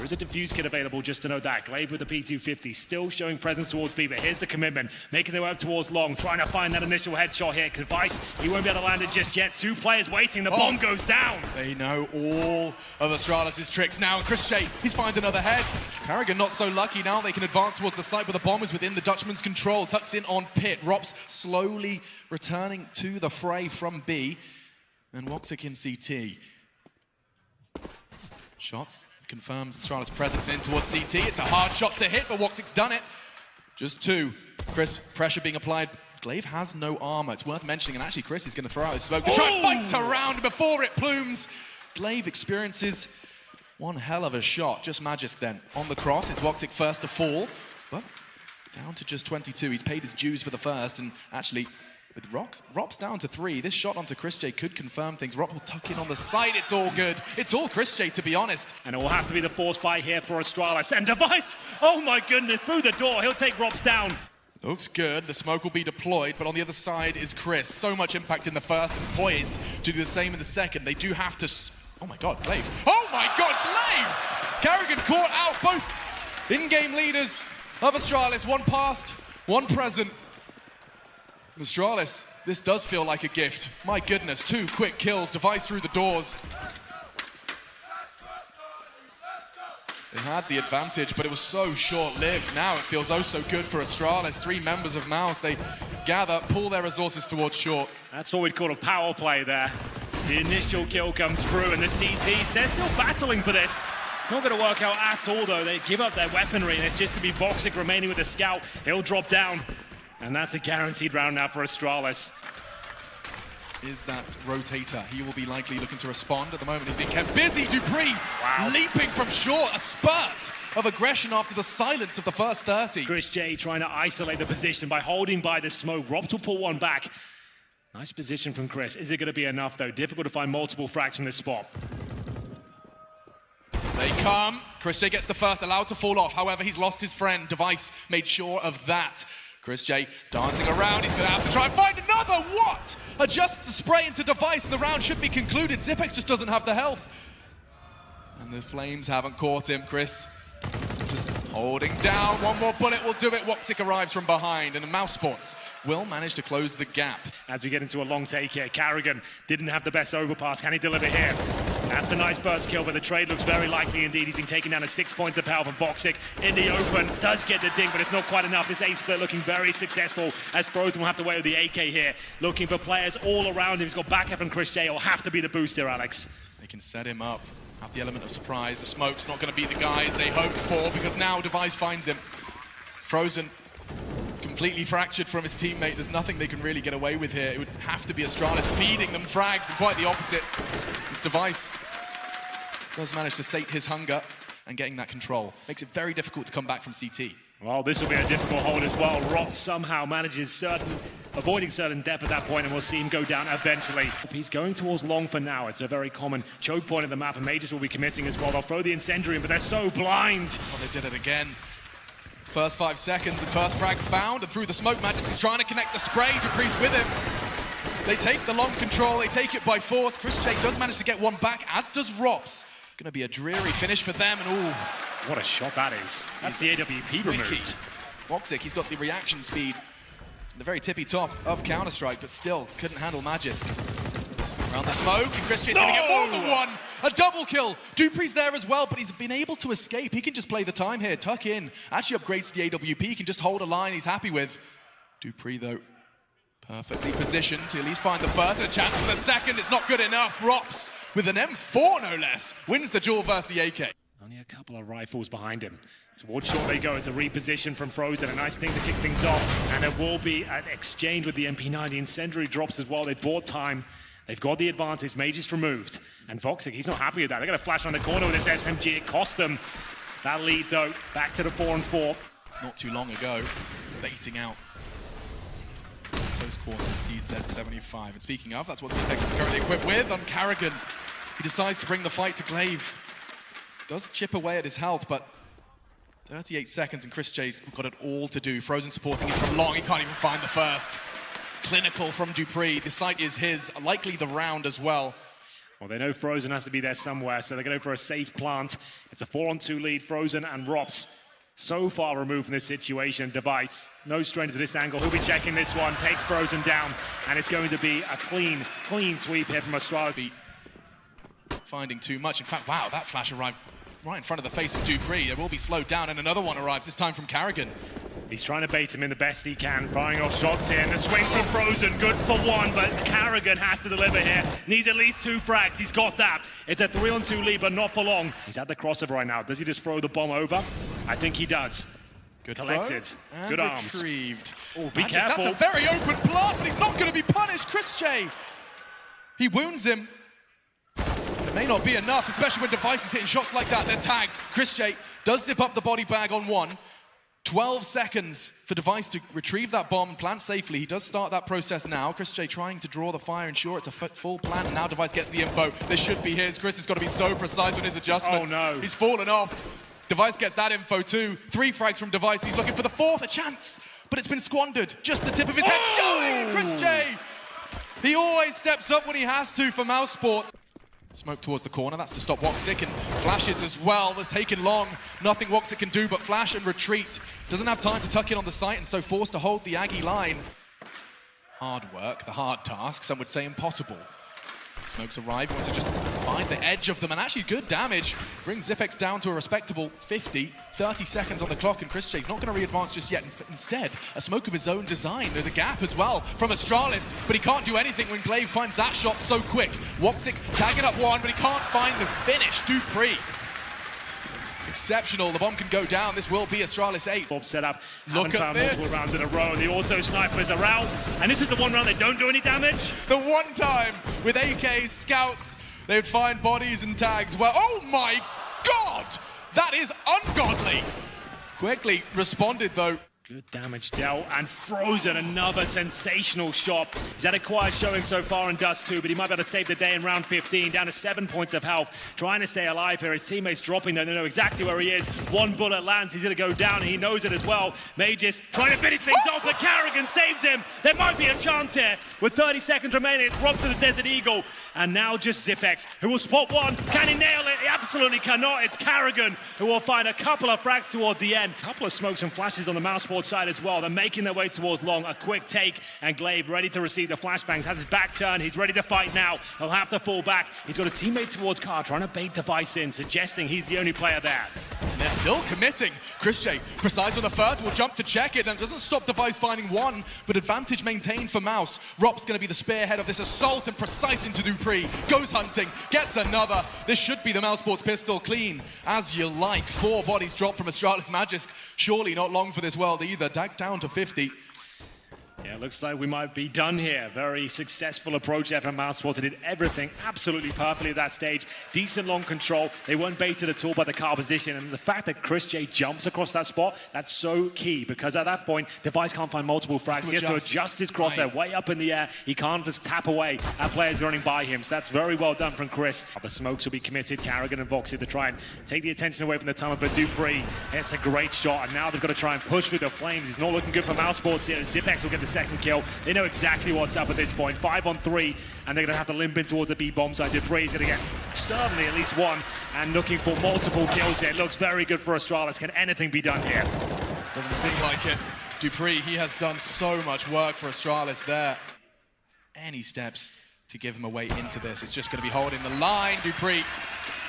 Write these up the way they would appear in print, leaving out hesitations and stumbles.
is a defuse kit available, just to know that. Glaive with the P250, still showing presence towards B, but here's the commitment. Making their way up towards Long, trying to find that initial headshot here. Device, he won't be able to land it just yet. Two players waiting, the bomb goes down. They know all of Astralis' tricks now. And Chris J, he's finds another head. Karrigan not so lucky now. They can advance towards the site, but the bomb is within the Dutchman's control. Tucks in on pit. Rops slowly returning to the fray from B. And Woxic in CT. Shots confirms Astralis' presence in towards CT. It's a hard shot to hit, but Woxic's done it. Just two. Chris, pressure being applied. Glaive has no armor. It's worth mentioning, and actually Chris is going to throw out his smoke to try and fight around before it plumes. Glaive experiences one hell of a shot. Just Magisk then on the cross. It's Woxic first to fall, but down to just 22. He's paid his dues for the first, and actually with Rops down to 3, this shot onto Chris J could confirm things. Rop will tuck in on the side. It's all good. It's all Chris J, to be honest. And it will have to be the force fight here for Astralis. And Device, oh my goodness, through the door. He'll take Rops down. Looks good. The smoke will be deployed, but on the other side is Chris. So much impact in the first and poised to do the same in the second. They do have to... Oh my god, Glaive. Oh my god, Glaive! Karrigan caught out both in-game leaders of Astralis. One past, one present. Astralis, this does feel like a gift. My goodness, 2 quick kills. Device through the doors. They had the advantage, but it was so short-lived. Now it feels oh so good for Astralis. 3 members of Mouse, they gather, pull their resources towards short. That's what we'd call a power play there. The initial kill comes through, and the CTs, they're still battling for this. Not going to work out at all, though. They give up their weaponry, and it's just going to be Woxic remaining with the scout. He'll drop down, and that's a guaranteed round now for Astralis. Is that rotator. He will be likely looking to respond. At the moment, he's being kept busy. Dupree leaping from short. A spurt of aggression after the silence of the first 30. Chris J trying to isolate the position by holding by the smoke. Rob will pull one back. Nice position from Chris. Is it going to be enough, though? Difficult to find multiple frags from this spot. They come. Chris J gets the first, allowed to fall off. However, he's lost his friend. Device made sure of that. Chris J dancing around. He's going to have to try and find another. What? Adjusts the spray into Device, and the round should be concluded. Zipex just doesn't have the health. And the flames haven't caught him. Chris just holding down. One more bullet will do it. Woxic arrives from behind, and the Mousesports will manage to close the gap. As we get into a long take here, Karrigan didn't have the best overpass. Can he deliver here? That's a nice burst kill, but the trade looks very likely indeed. He's been taken down to 6 points of power from Woxic in the open. Does get the ding, but it's not quite enough. This A split looking very successful, as Frozen will have to wait with the AK here. Looking for players all around him. He's got backup from Chris J. It'll have to be the boost here, Alex. They can set him up. Have the element of surprise. The smoke's not going to be the guys they hoped for, because now Device finds him. Frozen completely fractured from his teammate. There's nothing they can really get away with here. It would have to be Astralis feeding them frags, and quite the opposite. It's Device does manage to sate his hunger, and getting that control makes it very difficult to come back from CT. Well, this will be a difficult hold as well. Rob somehow manages avoiding certain depth at that point, and we'll see him go down eventually. He's going towards long for now. It's a very common choke point of the map, and Mages will be committing as well. They'll throw the incendiary in, but they're so blind. Oh, they did it again. First 5 seconds, and first frag found, and through the smoke, Magisk is trying to connect the spray. Dupree's with him. They take the long control, they take it by force. Chris J does manage to get one back, as does Rops. Gonna be a dreary finish for them, and ooh. What a shot that is. That's the AWP removed. Woxic, he's got the reaction speed, the very tippy top of Counter-Strike, but still couldn't handle Magisk. Around the smoke, and Chris J's gonna get more than one. A double kill. Dupree's there as well, but he's been able to escape. He can just play the time here, tuck in. Actually upgrades the AWP, he can just hold a line he's happy with. Dupree, though, perfectly positioned to at least find the first, and a chance for the second. It's not good enough. Rops, with an M4 no less, wins the duel versus the AK. Only a couple of rifles behind him. Towards short they go. It's a reposition from Frozen. A nice thing to kick things off. And there will be an exchange with the MP9. The incendiary drops as well. They bought time. They've got the advantage. Mages removed. And Woxic, he's not happy with that. They're going to flash around the corner with this SMG. It cost them that lead, though. Back to the 4-4. Not too long ago, baiting out close quarters CZ75. And speaking of, that's what Zipex is currently equipped with on Karrigan. He decides to bring the fight to Glaive. Does chip away at his health, but 38 seconds, and Chris J's got it all to do. Frozen supporting him from long. He can't even find the first. Clinical from Dupree. The site is his, likely the round as well. Well, they know Frozen has to be there somewhere, so they're going for a safe plant. It's a 4-on-2 lead. Frozen and Rops so far removed from this situation. Device, no strain to this angle. He'll be checking this one, takes Frozen down, and it's going to be a clean sweep here from Astralis. Finding too much. In fact, wow, that flash arrived right in front of the face of Dupree. It will be slowed down, and another one arrives, this time from Carrigan. He's trying to bait him in the best he can, firing off shots here. And the swing from Frozen, good for one, but Carrigan has to deliver here. Needs at least 2 frags. He's got that. It's a 3-on-2 lead, but not for long. He's at the crossover right now. Does he just throw the bomb over? I think he does. Good collected. And good arms. Retrieved. Oh, be careful. That's a very open plant, but he's not going to be punished. Chris J. He wounds him. It may not be enough, especially when Device is hitting shots like that. They're tagged. Chris J does zip up the body bag on one. 12 seconds for Device to retrieve that bomb and plant safely. He does start that process now. Chris J trying to draw the fire, ensure it's a full plant, and now Device gets the info. This should be his. Chris has got to be so precise on his adjustments. Oh no. He's fallen off. Device gets that info too. 3 frags from Device. He's looking for the 4th, a chance, but it's been squandered. Just the tip of his head. Showing Chris J. He always steps up when he has to for Mousesports. Smoke towards the corner, that's to stop Woxic, and flashes as well. They're taking long. Nothing Woxic can do but flash and retreat. Doesn't have time to tuck in on the site, and so forced to hold the Aggie line. Hard work, the hard task, some would say impossible. Smoke's arrive, wants to just find the edge of them, and actually good damage. Brings Zipex down to a respectable 50. 30 seconds on the clock, and Chris J's not going to re-advance just yet. Instead, a smoke of his own design. There's a gap as well from Astralis, but he can't do anything when Glaive finds that shot so quick. Woxic tagging up one, but he can't find the finish. Dupree. Exceptional. The bomb can go down. This will be Astralis 8. Bob set up. Look at found this. Multiple rounds in a row. The auto snipers are out. And this is the one round they don't do any damage. The one time with AKs, scouts, they would find bodies and tags. Well, oh my God! That is ungodly. Quickly responded though. Good damage dealt, and Frozen, another sensational shot. He's had a quiet showing so far in Dust 2, but he might be able to save the day in round 15, down to 7 points of health, trying to stay alive here. His teammates dropping, though, they know exactly where he is. One bullet lands, he's going to go down, and he knows it as well. Mages trying to finish things off, but Carrigan saves him. There might be a chance here. With 30 seconds remaining, it's Rob to the Desert Eagle, and now just Zipex, who will spot one. Can he nail it? He absolutely cannot. It's Carrigan, who will find a couple of frags towards the end. A couple of smokes and flashes on the Mousesports side as well. They're making their way towards long. A quick take, and Glaive ready to receive the flashbangs. Has his back turned. He's ready to fight now. He'll have to fall back. He's got a teammate towards Car, trying to bait Device in, suggesting he's the only player there. And they're still committing. Chris J, precise on the first, will jump to check it, and doesn't stop Device finding one, but advantage maintained for Mouse. Rop's going to be the spearhead of this assault, and precise into Dupree. Goes hunting, gets another. This should be the Mousesports pistol, clean as you like. 4 bodies dropped from Astralis Magisk. Surely not long for this world either. Down to 50. Yeah, looks like we might be done here. Very successful approach there from Mousesports. They did everything absolutely perfectly at that stage. Decent long control. They weren't baited at all by the car position. And the fact that Chris J jumps across that spot, that's so key. Because at that point, Device can't find multiple frags. He has to adjust his crosshair way up in the air. He can't just tap away at players running by him. So that's very well done from Chris. The smokes will be committed. Carrigan and Voxy to try and take the attention away from the tunnel. But Dupree, it's a great shot. And now they've got to try and push through the flames. He's not looking good for Mousesports here. Zipex will get the second kill. They know exactly what's up at this point. 5 on 3, and they're going to have to limp in towards the B-bomb side. Dupree's going to get certainly at least one, and looking for multiple kills here. It looks very good for Astralis. Can anything be done here? Doesn't seem like it. Dupree, he has done so much work for Astralis there. Any steps to give him a way into this? It's just going to be holding the line. Dupree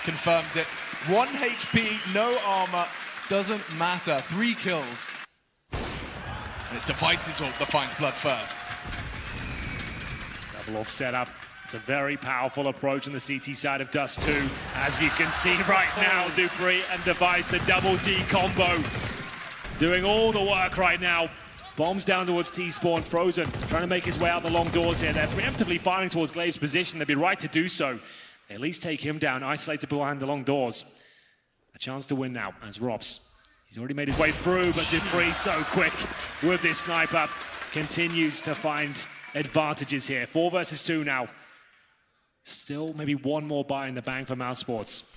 confirms it. 1 HP, no armor, doesn't matter. 3 kills. And it's Device's ult that finds blood first. Double off setup. It's a very powerful approach on the CT side of Dust 2. As you can see right now, Dupree and Device, the double D combo, doing all the work right now. Bombs down towards T-spawn. Frozen trying to make his way out the long doors here. They're preemptively firing towards Glaive's position. They'd be right to do so. They at least take him down, isolated behind the long doors. A chance to win now as Robs. He's already made his way through, but Dupree so quick with this sniper. Continues to find advantages here. 4 versus 2 now. Still maybe one more buy in the bank for Mousesports.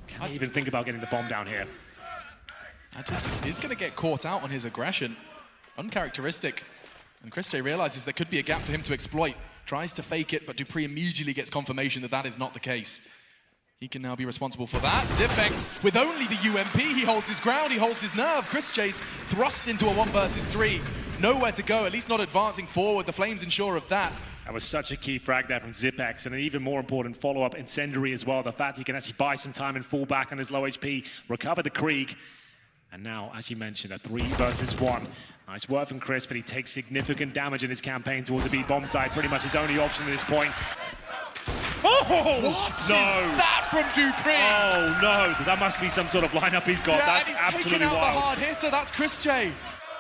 Can't even think about getting the bomb down here. He's going to get caught out on his aggression. Uncharacteristic. And Chris J realizes there could be a gap for him to exploit. tries to fake it, but Dupree immediately gets confirmation that that is not the case. He can now be responsible for that. Zipex, with only the UMP, he holds his ground, he holds his nerve. Chris Chase thrust into a 1 versus 3. Nowhere to go, at least not advancing forward. The Flames ensure of that. That was such a key frag there from Zipex, and an even more important follow-up incendiary as well. The fact he can actually buy some time and fall back on his low HP, recover the Krieg. And now, as you mentioned, a 3 versus 1. Nice work from Chris, but he takes significant damage in his campaign towards the B bomb side. Pretty much his only option at this point. Oh! What is no. that from Dupree? Oh no, that must be some sort of lineup he's got. Yeah, That's and he's absolutely taking out wild. the hard hitter, that's Chris J.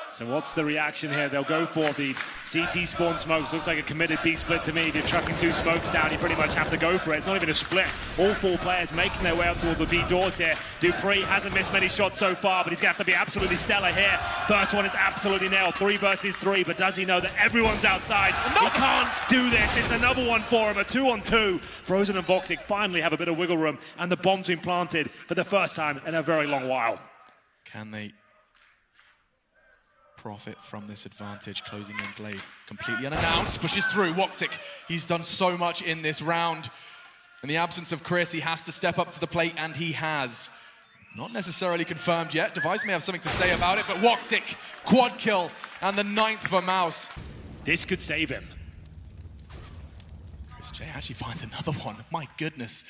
So what's the reaction here? They'll go for the CT spawn smokes. Looks like a committed B split to me. If you're trucking 2 smokes down, you pretty much have to go for it. It's not even a split. All 4 players making their way up towards the B doors here. Dupree hasn't missed many shots so far, but he's going to have to be absolutely stellar here. First one is absolutely nailed. 3 versus 3, but does he know that everyone's outside? No. He can't do this. It's another one for him, a 2-on-2. Frozen and Voxic finally have a bit of wiggle room, and the bomb's been planted for the first time in a very long while. Can they profit from this advantage? Closing in Glaive completely unannounced, pushes through. Woxic, he's done so much in this round. In the absence of Chris, he has to step up to the plate, and he has. Not necessarily confirmed yet. Device may have something to say about it, but Woxic, quad kill, and the 9th for Mouse. This could save him. Chris J actually finds another one. My goodness.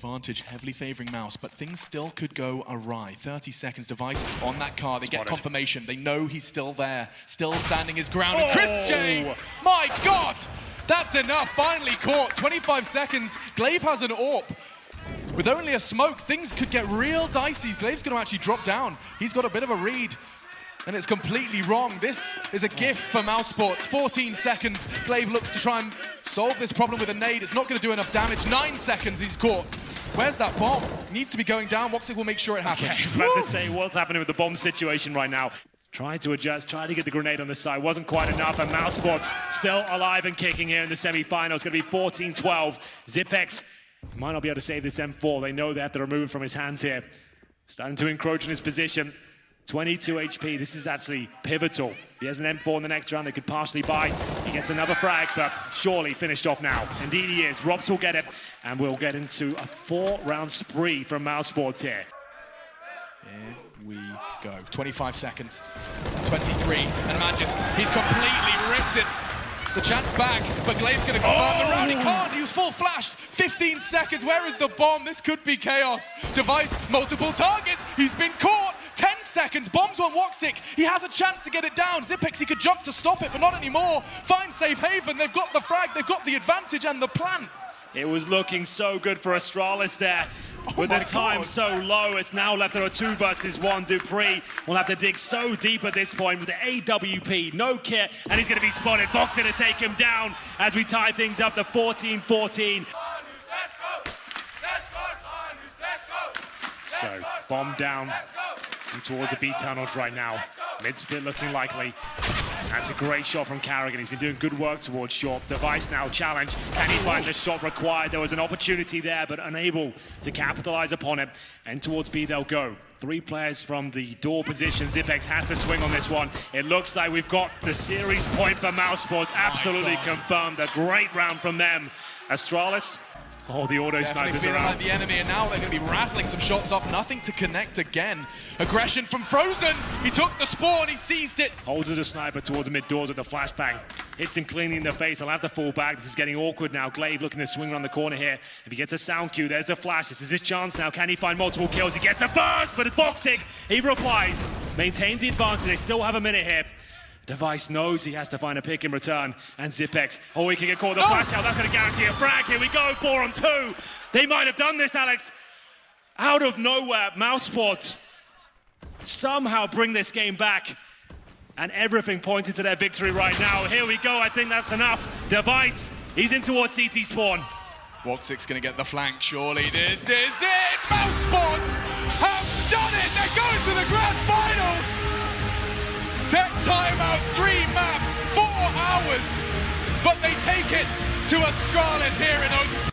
Advantage heavily favoring Mouse, but things still could go awry. 30 seconds, Device on that car. They get confirmation. They know he's still there, still standing his ground. And Chris J, my God, that's enough. Finally caught. 25 seconds. Glaive has an AWP. With only a smoke, things could get real dicey. Glaive's going to actually drop down. He's got a bit of a read, and it's completely wrong. This is a gift for Mousesports. 14 seconds. Glaive looks to try and solve this problem with a nade. It's not going to do enough damage. 9 seconds, he's caught. Where's that bomb? It needs to be going down. Woxic will make sure it happens. I was about to say, what's happening with the bomb situation right now? Trying to adjust, trying to get the grenade on the side. Wasn't quite enough, and Mousesports still alive and kicking here in the semi-final. It's going to be 14-12. Zipex might not be able to save this M4. They know they have to remove it from his hands here. Starting to encroach in his position. 22 HP, this is actually pivotal. He has an M4 in the next round that could partially buy. He gets another frag, but surely finished off now. Indeed he is. Robs will get it, and we'll get into a 4-round spree from Mousesports here. Here we go. 25 seconds. 23, and Magis, he's completely ripped it. It's a chance back, but Glaive's going to confirm the round. He can't. He was full flashed. 15 seconds. Where is the bomb? This could be chaos. Device, multiple targets. He's been caught. 10 seconds. Bombs on Woxic. He has a chance to get it down. Zipex, he could jump to stop it, but not anymore. Find safe haven. They've got the frag. They've got the advantage and the plant. It was looking so good for Astralis there. With the time so low, it's now left at a 2 versus 1. Dupree will have to dig so deep at this point with the AWP, no kit, and he's going to be spotted. Boxing to take him down as we tie things up to 14-14. So, bomb down and towards the B tunnels right now. Mid-split looking likely. That's a great shot from Carrigan. He's been doing good work towards short. Device now challenged. Can he find the shot required? There was an opportunity there, but unable to capitalize upon it. And towards B they'll go. 3 players from the door position. Zipex has to swing on this one. It looks like we've got the series point for Mousesports. Absolutely confirmed. A great round from them. Astralis. Oh, the auto snipers are out. Like the enemy, and now they're going to be rattling some shots off. Nothing to connect again. Aggression from Frozen. He took the spawn, he seized it. Holds it a sniper towards the mid doors with the flashbang. Hits him cleanly in the face. He'll have to fall back. This is getting awkward now. Glaive looking to swing around the corner here. If he gets a sound cue, there's a flash. This is his chance now. Can he find multiple kills? He gets a first, but it's Voxic. He replies, maintains the advantage. They still have a minute here. Device knows he has to find a pick in return, and Zipex, oh, he can get caught with a flash out. That's going to guarantee a frag. Here we go, 4-on-2. They might have done this, Alex. Out of nowhere, Mousesports somehow bring this game back, and everything pointed to their victory right now. Here we go, I think that's enough. Device, he's in towards CT spawn. Woxic's going to get the flank, surely. This is it! Mousesports have done it! They're going to the grand finals! Tech timeouts, 3 maps, 4 hours, but they take it to Astralis here in Oaks.